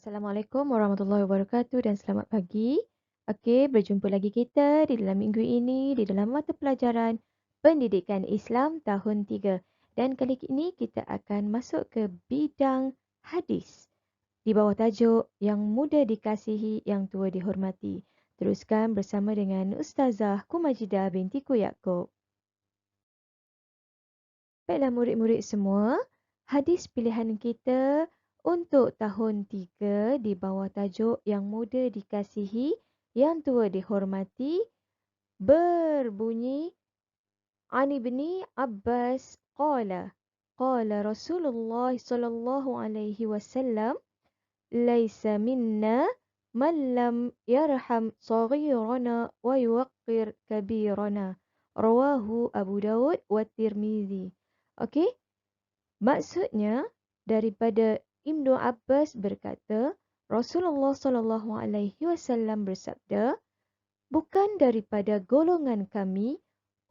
Assalamualaikum warahmatullahi wabarakatuh dan selamat pagi. Okey, berjumpa lagi kita di dalam minggu ini di dalam mata pelajaran Pendidikan Islam tahun 3. Dan kali ini kita akan masuk ke bidang hadis di bawah tajuk Yang Muda Dikasihi, Yang Tua Dihormati. Teruskan bersama dengan Ustazah Kumajidah binti Ku Yaakob. Baiklah murid-murid semua, hadis pilihan kita untuk tahun 3 di bawah tajuk Yang Muda Dikasihi, Yang Tua Dihormati berbunyi Ani bin Abbas qala Rasulullah sallallahu alaihi wasallam laisa minna man lam yarham saghirana wa yuwaqqir kabirana, rawahu Abu Dawud wa Tirmizi. Okey, maksudnya daripada Ibnu Abbas berkata, Rasulullah sallallahu alaihi wasallam bersabda, bukan daripada golongan kami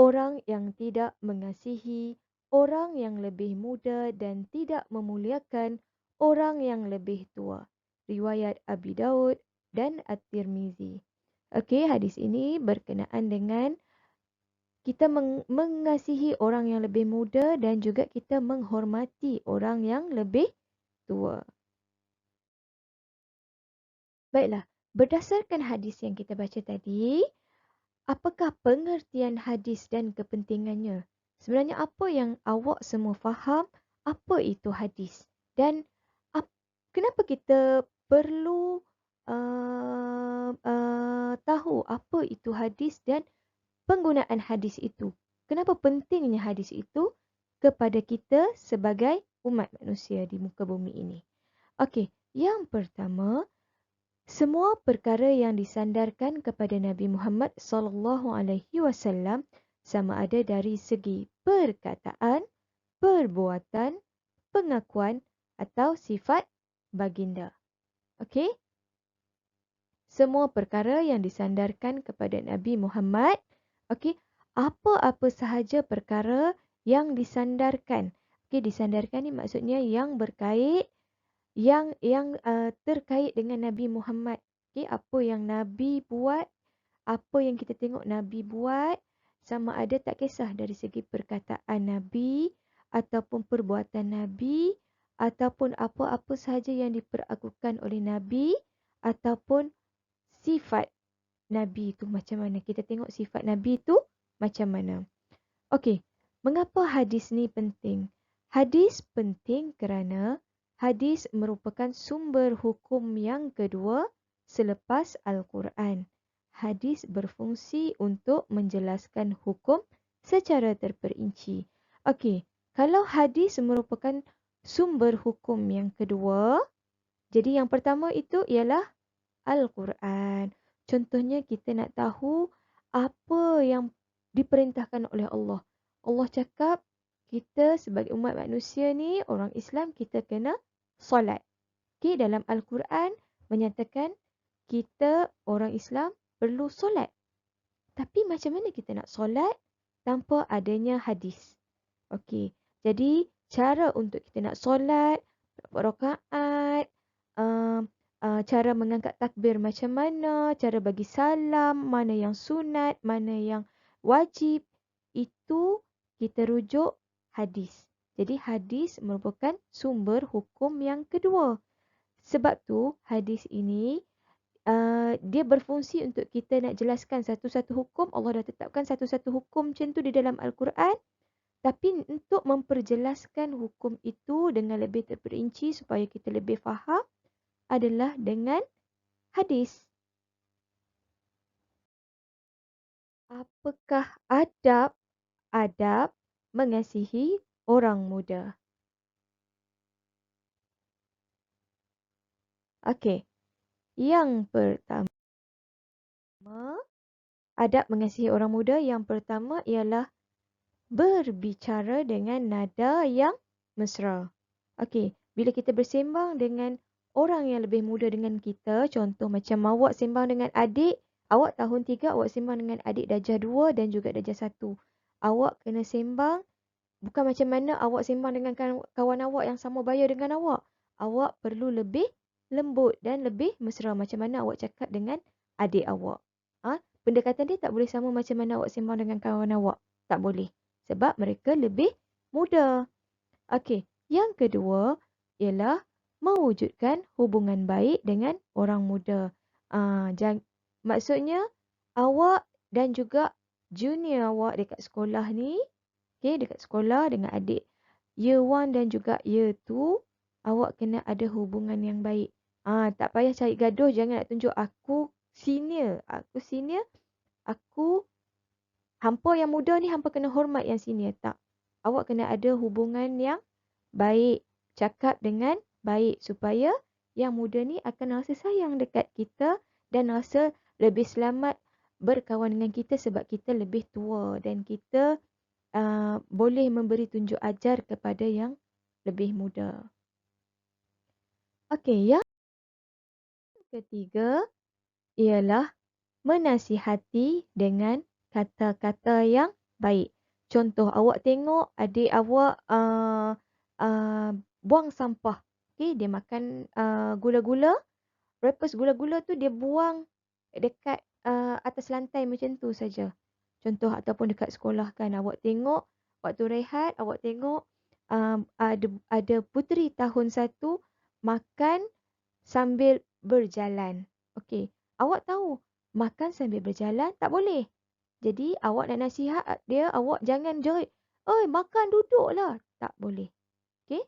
orang yang tidak mengasihi orang yang lebih muda dan tidak memuliakan orang yang lebih tua. Riwayat Abi Daud dan At-Tirmizi. Okey, hadis ini berkenaan dengan kita mengasihi orang yang lebih muda dan juga kita menghormati orang yang lebih tua. Baiklah, berdasarkan hadis yang kita baca tadi, apakah pengertian hadis dan kepentingannya? Sebenarnya apa yang awak semua faham apa itu hadis? Dan kenapa kita perlu tahu apa itu hadis dan penggunaan hadis itu? Kenapa pentingnya hadis itu kepada kita sebagai umat manusia di muka bumi ini? Okey, yang pertama, semua perkara yang disandarkan kepada Nabi Muhammad sallallahu alaihi wasallam sama ada dari segi perkataan, perbuatan, pengakuan atau sifat baginda. Okey? Semua perkara yang disandarkan kepada Nabi Muhammad, okey, apa-apa sahaja perkara yang disandarkan. Okey, disandarkan ni maksudnya yang berkait yang terkait dengan Nabi Muhammad. Okay, apa yang Nabi buat, apa yang kita tengok Nabi buat, sama ada tak kisah dari segi perkataan Nabi, ataupun perbuatan Nabi, ataupun apa-apa sahaja yang diperakukan oleh Nabi, ataupun sifat Nabi itu macam mana. Kita tengok sifat Nabi itu macam mana. Okey, mengapa hadis ni penting? Hadis penting kerana hadis merupakan sumber hukum yang kedua selepas Al-Quran. Hadis berfungsi untuk menjelaskan hukum secara terperinci. Okey, kalau hadis merupakan sumber hukum yang kedua, jadi yang pertama itu ialah Al-Quran. Contohnya kita nak tahu apa yang diperintahkan oleh Allah. Allah cakap kita sebagai umat manusia ni, orang Islam, kita kena solat. Okay, dalam Al-Quran menyatakan kita orang Islam perlu solat. Tapi macam mana kita nak solat tanpa adanya hadis? Okey, jadi cara untuk kita nak solat, berapa rakaat, cara mengangkat takbir macam mana, cara bagi salam, mana yang sunat, mana yang wajib, itu kita rujuk hadis. Jadi hadis merupakan sumber hukum yang kedua. Sebab tu hadis ini dia berfungsi untuk kita nak jelaskan satu-satu hukum. Allah dah tetapkan satu-satu hukum macam tu di dalam Al-Quran. Tapi untuk memperjelaskan hukum itu dengan lebih terperinci supaya kita lebih faham adalah dengan hadis. Apakah adab mengasihi orang muda? Okey. Yang pertama, adab mengasihi orang muda yang pertama ialah berbicara dengan nada yang mesra. Okey, bila kita bersembang dengan orang yang lebih muda dengan kita, contoh macam awak sembang dengan adik, awak tahun 3, awak sembang dengan adik darjah 2 dan juga darjah 1. Awak kena sembang bukan macam mana awak sembang dengan kawan awak yang sama baya dengan awak. Awak perlu lebih lembut dan lebih mesra. Macam mana awak cakap dengan adik awak. Pendekatan dia tak boleh sama macam mana awak sembang dengan kawan awak. Tak boleh. Sebab mereka lebih muda. Okey, yang kedua ialah mewujudkan hubungan baik dengan orang muda. Maksudnya awak dan juga junior awak dekat sekolah ni, dekat sekolah dengan adik year 1 dan juga year 2, awak kena ada hubungan yang baik. Tak payah cari gaduh, jangan nak tunjuk aku senior, aku hampa yang muda ni hampa kena hormat yang senior. Tak. Awak kena ada hubungan yang baik, cakap dengan baik supaya yang muda ni akan rasa sayang dekat kita dan rasa lebih selamat berkawan dengan kita sebab kita lebih tua dan kita boleh memberi tunjuk ajar kepada yang lebih muda. Okey, yang ketiga ialah menasihati dengan kata-kata yang baik. Contoh, awak tengok adik awak buang sampah. Dia makan gula-gula. Wrappers gula-gula tu dia buang dekat atas lantai macam tu saja. Contoh ataupun dekat sekolah kan. Awak tengok waktu rehat, awak tengok ada puteri tahun 1 makan sambil berjalan. Okey, awak tahu makan sambil berjalan tak boleh. Jadi awak nak nasihat dia, awak jangan jerit. Oi, makan duduklah. Tak boleh. Okey?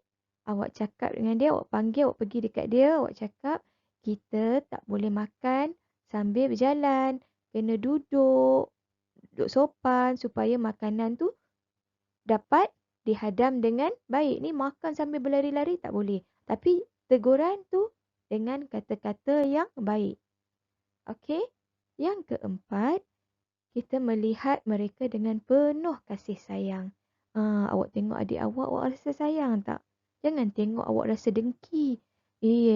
Awak cakap dengan dia, awak panggil, awak pergi dekat dia, awak cakap, kita tak boleh makan sambil berjalan. Kena duduk, duduk sopan supaya makanan tu dapat dihadam dengan baik. Ni makan sambil berlari-lari tak boleh. Tapi teguran tu dengan kata-kata yang baik. Okey? Yang keempat, kita melihat mereka dengan penuh kasih sayang. Awak tengok adik awak, awak rasa sayang tak? Jangan tengok awak rasa dengki.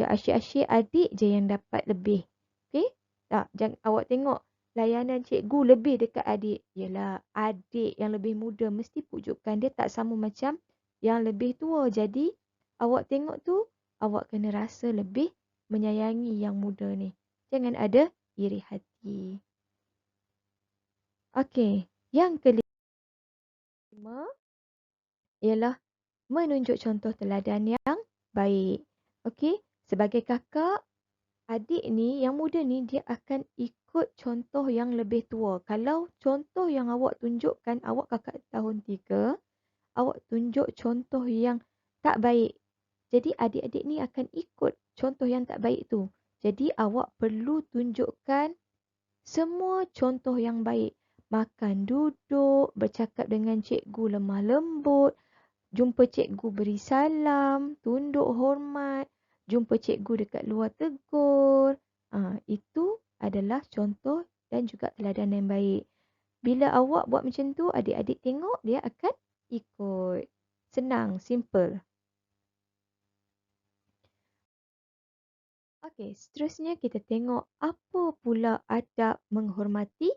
Asyik-asyik adik je yang dapat lebih. Okey? Tak, jangan awak tengok layanan cikgu lebih dekat adik. Yelah, adik yang lebih muda mesti pujukan dia tak sama macam yang lebih tua. Jadi, awak tengok tu, awak kena rasa lebih menyayangi yang muda ni. Jangan ada iri hati. Okey, yang kelima ialah menunjuk contoh teladan yang baik. Okey, sebagai kakak, adik ni yang muda ni dia akan ikut contoh yang lebih tua. Kalau contoh yang awak tunjukkan, awak kakak tahun 3, awak tunjuk contoh yang tak baik. Jadi adik-adik ni akan ikut contoh yang tak baik tu. Jadi awak perlu tunjukkan semua contoh yang baik. Makan duduk, bercakap dengan cikgu lemah lembut, jumpa cikgu beri salam, tunduk hormat, jumpa cikgu dekat luar tegur. Itu adalah contoh dan juga teladan yang baik. Bila awak buat macam tu, adik-adik tengok dia akan ikut. Senang, simple. Okey, seterusnya kita tengok apa pula adab menghormati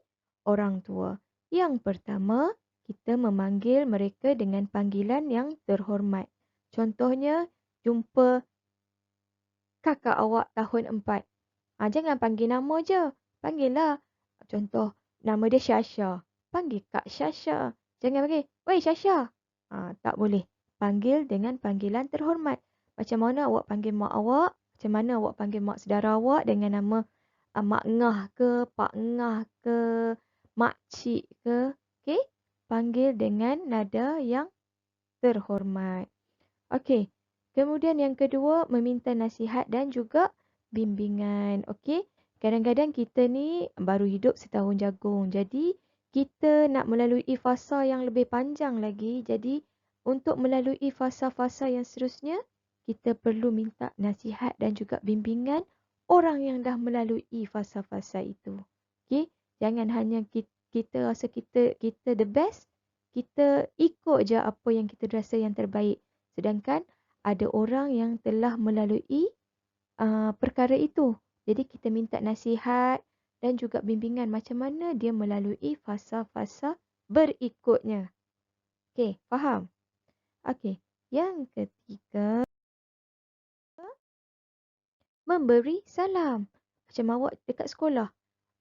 orang tua. Yang pertama, kita memanggil mereka dengan panggilan yang terhormat. Contohnya, jumpa kakak awak tahun 4. Jangan panggil nama je. Panggillah. Contoh, nama dia Syasha. Panggil Kak Syasha. Jangan panggil, "Wei Syasha." Tak boleh. Panggil dengan panggilan terhormat. Macam mana awak panggil mak awak? Macam mana awak panggil mak saudara awak dengan nama Mak Ngah ke, Pak Ngah ke, Mak Cik ke. Okey? Panggil dengan nada yang terhormat. Okey. Kemudian yang kedua, meminta nasihat dan juga bimbingan. Okey? Kadang-kadang kita ni baru hidup setahun jagung. Jadi, kita nak melalui fasa yang lebih panjang lagi. Jadi, untuk melalui fasa-fasa yang seterusnya, kita perlu minta nasihat dan juga bimbingan orang yang dah melalui fasa-fasa itu. Okey? Jangan hanya kita rasa kita the best, kita ikut je apa yang kita rasa yang terbaik. Sedangkan ada orang yang telah melalui perkara itu. Jadi kita minta nasihat dan juga bimbingan macam mana dia melalui fasa-fasa berikutnya. Okey, faham? Okey, yang ketiga, memberi salam. Macam awak dekat sekolah,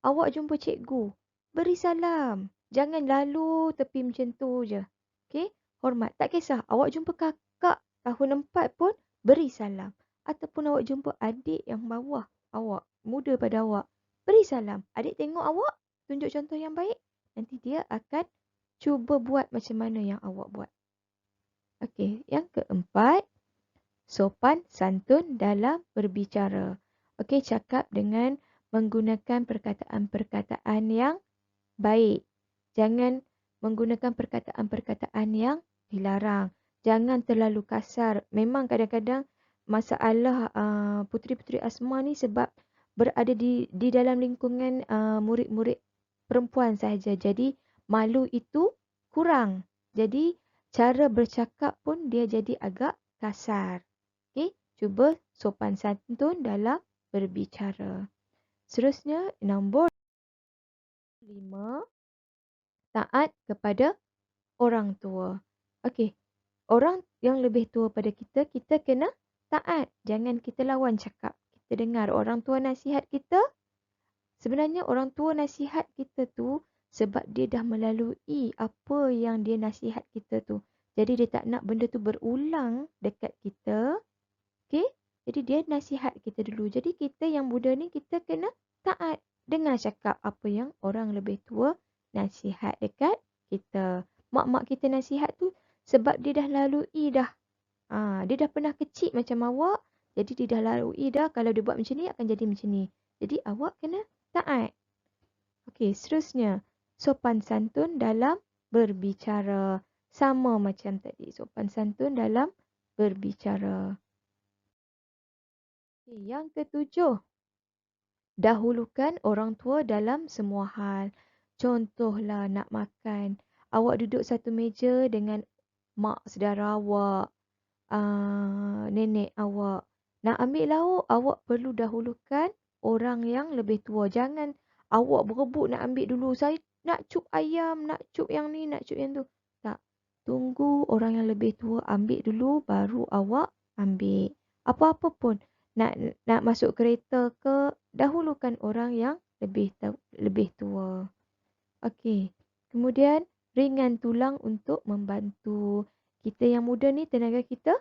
awak jumpa cikgu, beri salam. Jangan lalu tepi macam tu je. Okey? Hormat. Tak kisah. Awak jumpa kakak tahun 4 pun, beri salam. Ataupun awak jumpa adik yang bawah awak, muda pada awak, beri salam. Adik tengok awak, tunjuk contoh yang baik. Nanti dia akan cuba buat macam mana yang awak buat. Okey. Yang keempat, sopan santun dalam berbicara. Okey, cakap dengan menggunakan perkataan-perkataan yang baik. Jangan menggunakan perkataan-perkataan yang dilarang. Jangan terlalu kasar. Memang kadang-kadang masalah puteri-puteri Asma ni sebab berada di dalam lingkungan murid-murid perempuan sahaja. Jadi malu itu kurang. Jadi cara bercakap pun dia jadi agak kasar. Okey, cuba sopan santun dalam berbicara. Seterusnya, nombor 5, taat kepada orang tua. Okey, orang yang lebih tua pada kita, kita kena taat. Jangan kita lawan cakap. Kita dengar orang tua nasihat kita. Sebenarnya orang tua nasihat kita tu sebab dia dah melalui apa yang dia nasihat kita tu. Jadi dia tak nak benda tu berulang dekat kita. Okey? Jadi dia nasihat kita dulu. Jadi kita yang muda ni kita kena taat. Dengar cakap apa yang orang lebih tua nasihat dekat kita. Mak-mak kita nasihat tu sebab dia dah lalui dah. Dia dah pernah kecil macam awak. Jadi dia dah lalui dah. Kalau dia buat macam ni akan jadi macam ni. Jadi awak kena taat. Okey, seterusnya. Sopan santun dalam berbicara. Sama macam tadi. Sopan santun dalam berbicara. Yang ketujuh, dahulukan orang tua dalam semua hal. Contohlah nak makan. Awak duduk satu meja dengan mak saudara awak, nenek awak. Nak ambil lauk, awak perlu dahulukan orang yang lebih tua. Jangan awak berebut nak ambil dulu. Saya nak cup ayam, nak cup yang ni, nak cup yang tu. Tak. Tunggu orang yang lebih tua ambil dulu, baru awak ambil. Apa-apa pun. Nak masuk kereta ke, dahulukan orang yang lebih tua. Okey. Kemudian ringan tulang untuk membantu. Kita yang muda ni tenaga kita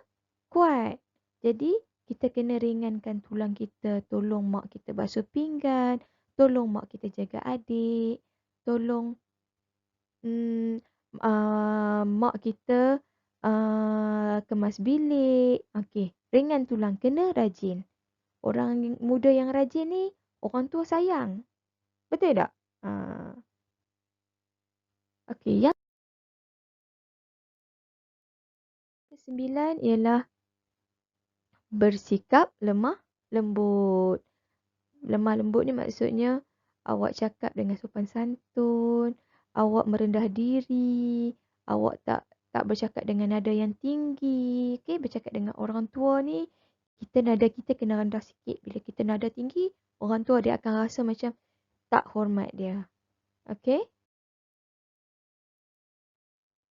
kuat. Jadi kita kena ringankan tulang kita. Tolong mak kita basuh pinggan. Tolong mak kita jaga adik. Tolong mak kita kemas bilik. Okey. Ringan tulang. Kena rajin. Orang muda yang rajin ni, orang tua sayang. Betul tak? Okey, yang ke-9 ialah bersikap lemah lembut. Lemah lembut ni maksudnya awak cakap dengan sopan santun, awak merendah diri, awak tak bercakap dengan nada yang tinggi. Okey, bercakap dengan orang tua ni, nada kita kena rendah sikit. Bila kita nada tinggi, orang tua dia akan rasa macam tak hormat dia. Okey?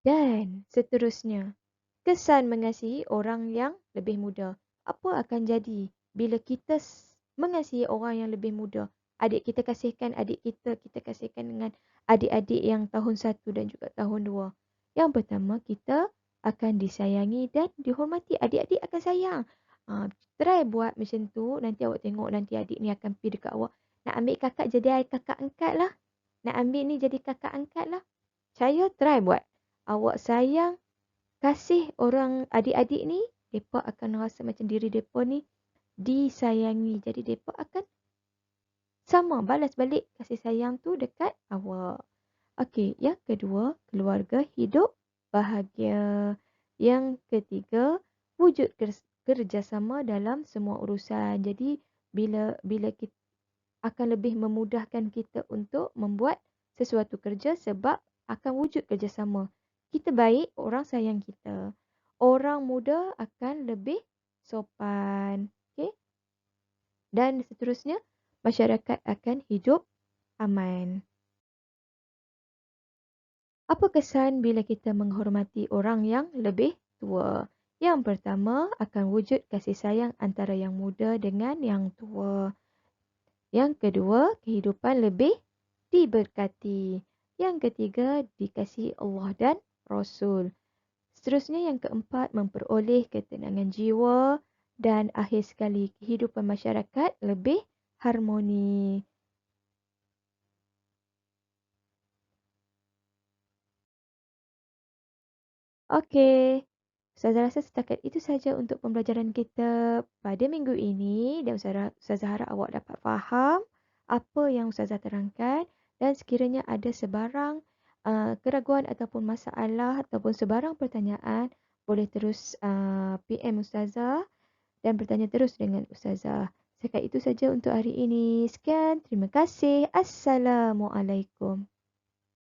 Dan seterusnya, kesan mengasihi orang yang lebih muda. Apa akan jadi bila kita mengasihi orang yang lebih muda? Adik kita kasihkan adik kita, kita kasihkan dengan adik-adik yang tahun 1 dan juga tahun 2. Yang pertama, kita akan disayangi dan dihormati. Adik-adik akan sayang. Try buat macam tu, nanti awak tengok nanti adik ni akan pergi dekat awak. Nak ambil kakak jadi kakak angkat lah. Nak ambil ni jadi kakak angkat lah. Saya try buat. Awak sayang, kasih orang adik-adik ni, mereka akan rasa macam diri mereka ni disayangi. Jadi mereka akan sama balas balik kasih sayang tu dekat awak. Okey, yang kedua, keluarga hidup bahagia. Yang ketiga, wujud kerjasama dalam semua urusan. Jadi bila kita akan lebih memudahkan kita untuk membuat sesuatu kerja sebab akan wujud kerjasama. Kita baik, orang sayang kita. Orang muda akan lebih sopan. Okay? Dan seterusnya, masyarakat akan hidup aman. Apa kesan bila kita menghormati orang yang lebih tua? Yang pertama, akan wujud kasih sayang antara yang muda dengan yang tua. Yang kedua, kehidupan lebih diberkati. Yang ketiga, dikasihi Allah dan Rasul. Seterusnya yang keempat, memperoleh ketenangan jiwa. Dan akhir sekali, kehidupan masyarakat lebih harmoni. Okey. Ustazah rasa setakat itu saja untuk pembelajaran kita pada minggu ini dan Ustazah harap awak dapat faham apa yang Ustazah terangkan dan sekiranya ada sebarang keraguan ataupun masalah ataupun sebarang pertanyaan boleh terus PM Ustazah dan bertanya terus dengan Ustazah. Setakat itu saja untuk hari ini. Sekian, terima kasih. Assalamualaikum.